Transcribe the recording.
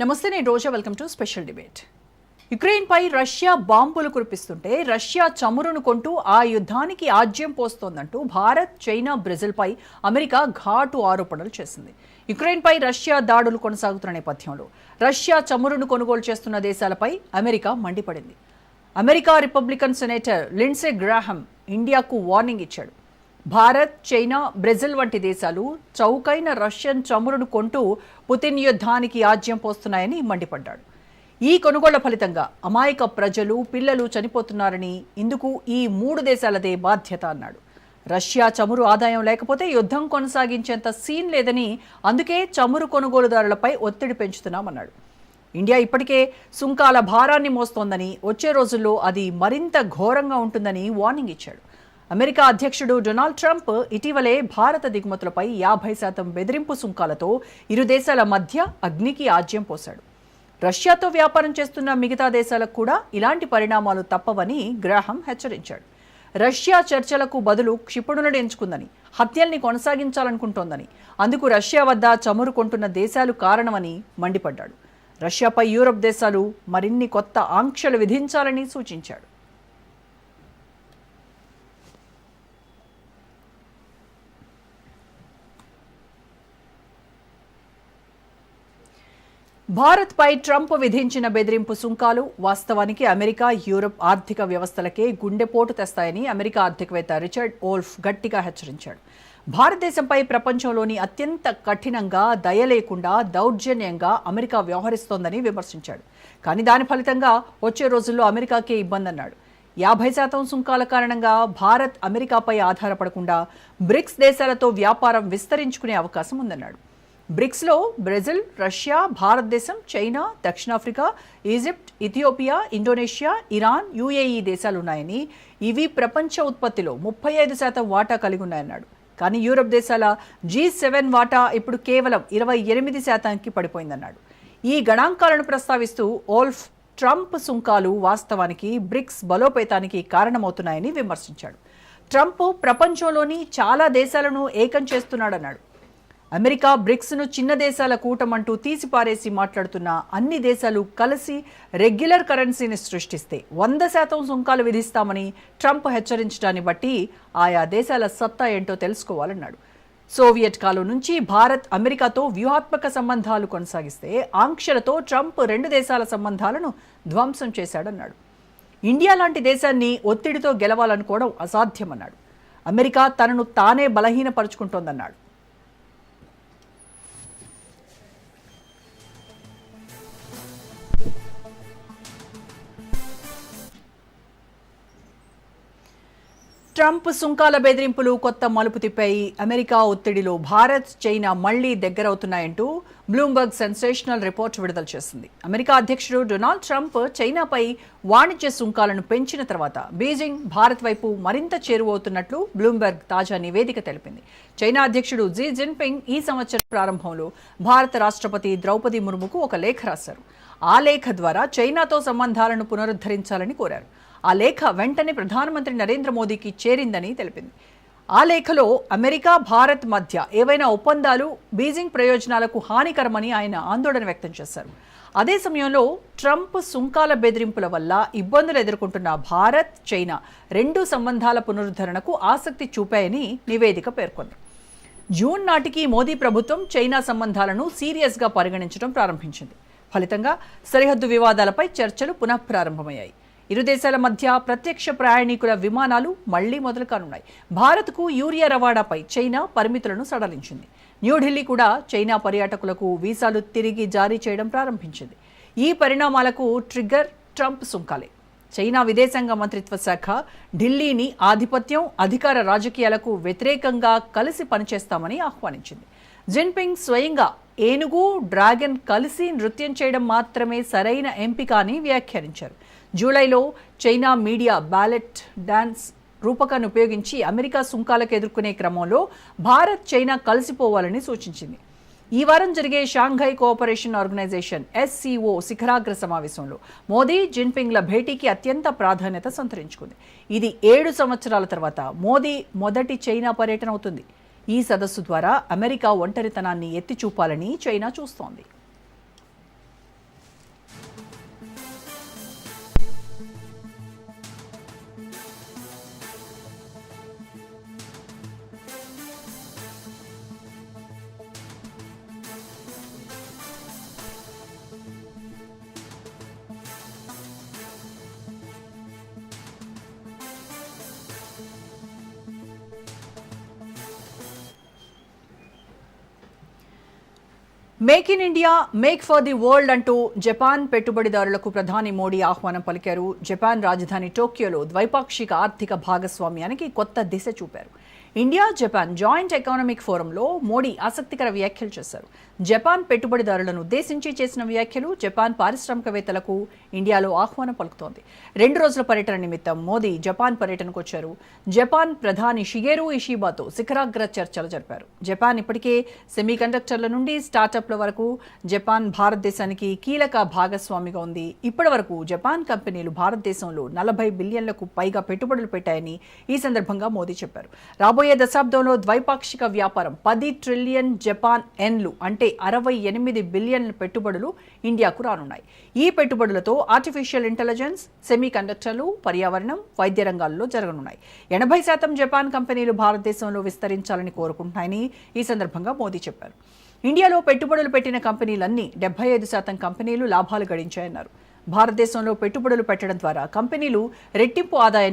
నమస్తే, నేను Roja. Welcome to special debate. యుక్రెయిన్పై రష్యా బాంబులు కురిపిస్తుంటే రష్యా చమురును కొంటూ ఆ యుద్ధానికి ఆజ్యం పోస్తోందంటూ భారత్, చైనా, బ్రెజిల్పై అమెరికా ఘాటు ఆరోపణలు చేసింది. యుక్రెయిన్పై రష్యా దాడులు కొనసాగుతున్న నేపథ్యంలో రష్యా చమురును కొనుగోలు చేస్తున్న దేశాలపై అమెరికా మండిపడింది. America Republican senator Lindsey Graham ఇండియాకు వార్నింగ్ ఇచ్చాడు. భారత్, చైనా, బ్రెజిల్ వంటి దేశాలు చౌకైన రష్యన్ చమురును కొంటూ పుతిన్ యుద్ధానికి ఆజ్యం పోస్తున్నాయని మండిపడ్డాడు. ఈ కొనుగోళ్ల ఫలితంగా అమాయక ప్రజలు, పిల్లలు చనిపోతున్నారని, ఇందుకు ఈ మూడు దేశాలదే బాధ్యత అన్నాడు. రష్యా చమురు ఆదాయం లేకపోతే యుద్ధం కొనసాగించేంత సీన్ లేదని, అందుకే చమురు కొనుగోలుదారులపై ఒత్తిడి పెంచుతున్నామన్నాడు. ఇండియా ఇప్పటికే సుంకాల భారాన్ని మోస్తోందని, వచ్చే రోజుల్లో అది మరింత ఘోరంగా ఉంటుందని వార్నింగ్ ఇచ్చాడు. అమెరికా అధ్యక్షుడు డొనాల్డ్ ట్రంప్ ఇటీవలే భారత దిగుమతులపై 50% బెదిరింపు సుంకాలతో ఇరు దేశాల మధ్య అగ్నికి ఆజ్యం పోశాడు. రష్యాతో వ్యాపారం చేస్తున్న మిగతా దేశాలకు కూడా ఇలాంటి పరిణామాలు తప్పవని గ్రాహం హెచ్చరించాడు. రష్యా చర్చలకు బదులు క్షిపణులను ఎంచుకుందని, హత్యల్ని కొనసాగించాలనుకుంటోందని, అందుకు రష్యా వద్ద చమురు కొంటున్న దేశాలు కారణమని మండిపడ్డాడు. రష్యాపై యూరప్ దేశాలు మరిన్ని కొత్త ఆంక్షలు విధించాలని సూచించాడు. భారత్పై ట్రంప్ విధించిన బెదిరింపు సుంకాలు వాస్తవానికి అమెరికా, యూరప్ ఆర్థిక వ్యవస్థలకే గుండెపోటు తెస్తాయని అమెరికా ఆర్థికవేత్త రిచర్డ్ ఓల్ఫ్ గట్టిగా హెచ్చరించాడు. భారతదేశంపై ప్రపంచంలోని అత్యంత కఠినంగా, దయ లేకుండా, దౌర్జన్యంగా అమెరికా వ్యవహరిస్తోందని విమర్శించాడు. కానీ దాని ఫలితంగా వచ్చే రోజుల్లో అమెరికాకే ఇబ్బందన్నాడు. 50% సుంకాల కారణంగా భారత్ అమెరికాపై ఆధారపడకుండా బ్రిక్స్ దేశాలతో వ్యాపారం విస్తరించుకునే అవకాశం ఉందన్నాడు. బ్రిక్స్లో బ్రెజిల్, రష్యా, భారతదేశం, చైనా, దక్షిణాఫ్రికా, Egypt, Ethiopia, Indonesia, Iran, UAE దేశాలున్నాయని, ఇవి ప్రపంచ ఉత్పత్తిలో 35% వాటా కలిగి ఉన్నాయన్నాడు. కానీ యూరప్ దేశాల G7 వాటా ఇప్పుడు కేవలం 28%కి పడిపోయిందన్నాడు. ఈ గణాంకాలను ప్రస్తావిస్తూ ఓల్ఫ్ ట్రంప్ సుంకాలు వాస్తవానికి బ్రిక్స్ బలోపేతానికి కారణమవుతున్నాయని విమర్శించాడు. ట్రంప్ ప్రపంచంలోని చాలా దేశాలను ఏకం చేస్తున్నాడన్నాడు. అమెరికా బ్రిక్స్ను చిన్న దేశాల కూటమంటూ తీసిపారేసి మాట్లాడుతున్న అన్ని దేశాలు కలిసి రెగ్యులర్ కరెన్సీని సృష్టిస్తే 100% సుంకాలు విధిస్తామని ట్రంప్ హెచ్చరించడాన్ని బట్టి ఆయా దేశాల సత్తా ఏంటో తెలుసుకోవాలన్నాడు. సోవియట్ కాలం నుంచి భారత్ అమెరికాతో వ్యూహాత్మక సంబంధాలు కొనసాగిస్తే ఆంక్షలతో ట్రంప్ రెండు దేశాల సంబంధాలను ధ్వంసం చేశాడన్నాడు. ఇండియా లాంటి దేశాన్ని ఒత్తిడితో గెలవాలనుకోవడం అసాధ్యమన్నాడు. అమెరికా తనను తానే బలహీనపరుచుకుంటోందన్నాడు. ట్రంప్ సుంకాల బెదిరింపులు కొత్త మలుపు తిప్పాయి. అమెరికా ఒత్తిడిలో భారత్, చైనా మళ్లీ దగ్గరవుతున్నాయంటూ బ్లూంబర్గ్ సెన్సేషనల్ రిపోర్ట్ విడుదల చేసింది. అమెరికా అధ్యక్షుడు డొనాల్డ్ ట్రంప్ చైనాపై వాణిజ్య సుంకాలను పెంచిన తర్వాత బీజింగ్ భారత్ వైపు మరింత చేరువవుతున్నట్లు బ్లూంబర్గ్ తాజా నివేదిక తెలిపింది. చైనా అధ్యక్షుడు జీ జిన్పింగ్ ఈ సంవత్సరం ప్రారంభంలో భారత రాష్ట్రపతి ద్రౌపది ముర్ముకు ఒక లేఖ రాశారు. ఆ లేఖ ద్వారా చైనాతో సంబంధాలను పునరుద్ధరించాలని కోరారు. ఆ లేఖ వెంటనే ప్రధానమంత్రి నరేంద్ర మోదీకి చేరిందని తెలిపింది. ఆ లేఖలో అమెరికా, భారత్ మధ్య ఏవైనా ఒప్పందాలు బీజింగ్ ప్రయోజనాలకు హానికరమని ఆయన ఆందోళన వ్యక్తం చేశారు. అదే సమయంలో ట్రంప్ సుంకాల బెదిరింపుల వల్ల ఇబ్బందులు ఎదుర్కొంటున్న భారత్, చైనా రెండు సంబంధాల పునరుద్ధరణకు ఆసక్తి చూపాయని నివేదిక పేర్కొంది. జూన్ నాటికి మోదీ ప్రభుత్వం చైనా సంబంధాలను సీరియస్గా పరిగణించడం ప్రారంభించింది. ఫలితంగా సరిహద్దు వివాదాలపై చర్చలు పునఃప్రారంభమయ్యాయి. ఇరు దేశాల మధ్య ప్రత్యక్ష ప్రయాణికుల విమానాలు మళ్లీ మొదలు కానున్నాయి. భారత్కు యూరియా రవాణాపై చైనా పరిమితులను సడలించింది. న్యూఢిల్లీ కూడా చైనా పర్యాటకులకు వీసాలు తిరిగి జారీ చేయడం ప్రారంభించింది. ఈ పరిణామాలకు ట్రిగ్గర్ ట్రంప్ సుంకాలే. చైనా విదేశాంగ మంత్రిత్వ శాఖ ఢిల్లీని ఆధిపత్యం, అధికార రాజకీయాలకు వ్యతిరేకంగా కలిసి పనిచేస్తామని ఆహ్వానించింది. జిన్పింగ్ స్వయంగా ఏనుగు, డ్రాగన్ కలిసి నృత్యం చేయడం మాత్రమే సరైన ఎంపిక అని వ్యాఖ్యానించారు. జూలైలో చైనా మీడియా బ్యాలెట్ డాన్స్ రూపకాన్ని ఉపయోగించి అమెరికా సుంకాలకు ఎదుర్కొనే క్రమంలో భారత్, చైనా కలిసిపోవాలని సూచించింది. ఈ వారం జరిగే షాంఘై కోఆపరేషన్ ఆర్గనైజేషన్ SCO శిఖరాగ్ర సమావేశంలో మోదీ, జిన్పింగ్ల భేటీకి అత్యంత ప్రాధాన్యత సంతరించుకుంది. ఇది 7 సంవత్సరాల తర్వాత మోదీ మొదటి చైనా పర్యటన అవుతుంది. ఈ సదస్సు ద్వారా అమెరికా ఒంటరితనాన్ని ఎత్తి చూపాలని చైనా చూస్తోంది. Make in India, make for the world అంటూ జపాన్ పెట్టుబడిదారులకు ప్రధాని మోడీ ఆహ్వానం పలికారు. జపాన్ రాజధాని టోక్యోలో ద్వైపాక్షిక ఆర్థిక భాగస్వామ్యానికి కొత్త దిశ చూపారు. ఇండియా జపాన్ జాయింట్ ఎకనామిక్ ఫోరంలో మోడీ ఆసక్తికర వ్యాఖ్యలు చేశారు. జపాన్ పెట్టుబడిదారులను ఉద్దేశించి చేసిన వ్యాఖ్యలు జపాన్ పారిశ్రామికవేత్తలకు ఇండియాలో ఆహ్వానం పలుకుతోంది. 2 రోజుల పర్యటన నిమిత్తం మోదీ జపాన్ పర్యటనకు వచ్చారు. జపాన్ ప్రధాని షిగెరు ఇషిబాతో శిఖరాగ్ర చర్చలు జరిపారు. జపాన్ ఇప్పటికే సెమీకండక్టర్ల నుండి స్టార్టప్ల వరకు జపాన్ భారతదేశానికి కీలక భాగస్వామిగా ఉంది. ఇప్పటి వరకు జపాన్ కంపెనీలు భారతదేశంలో 40 బిలియన్లకు పైగా పెట్టుబడులు పెట్టాయని ఈ సందర్భంగా మోదీ చెప్పారు. రాబోయే దశాబ్దంలో ద్వైపాక్షిక వ్యాపారం 10 ట్రిలియన్ జపాన్ ఎన్లు అంటే 68 బిలియన్ల పెట్టుబడులు ఇండియాకు రానున్నాయి. ఈ పెట్టుబడులతో ఆర్టిఫిషియల్ ఇంటెలిజెన్స్, సెమీ కండక్టర్లు, పర్యావరణం, వైద్య రంగాల్లో జరగనున్నాయి. 80% జపాన్ కంపెనీలు భారతదేశంలో విస్తరించాలని కోరుకుంటున్నాయని ఈ సందర్భంగా మోదీ చెప్పారు. ఇండియాలో పెట్టుబడులు పెట్టిన కంపెనీలన్నీ 75% కంపెనీలు లాభాలు గడించాయన్నారు. భారతదేశంలో పెట్టుబడులు పెట్టడం ద్వారా కంపెనీలు రెట్టింపు ఆదాయాన్ని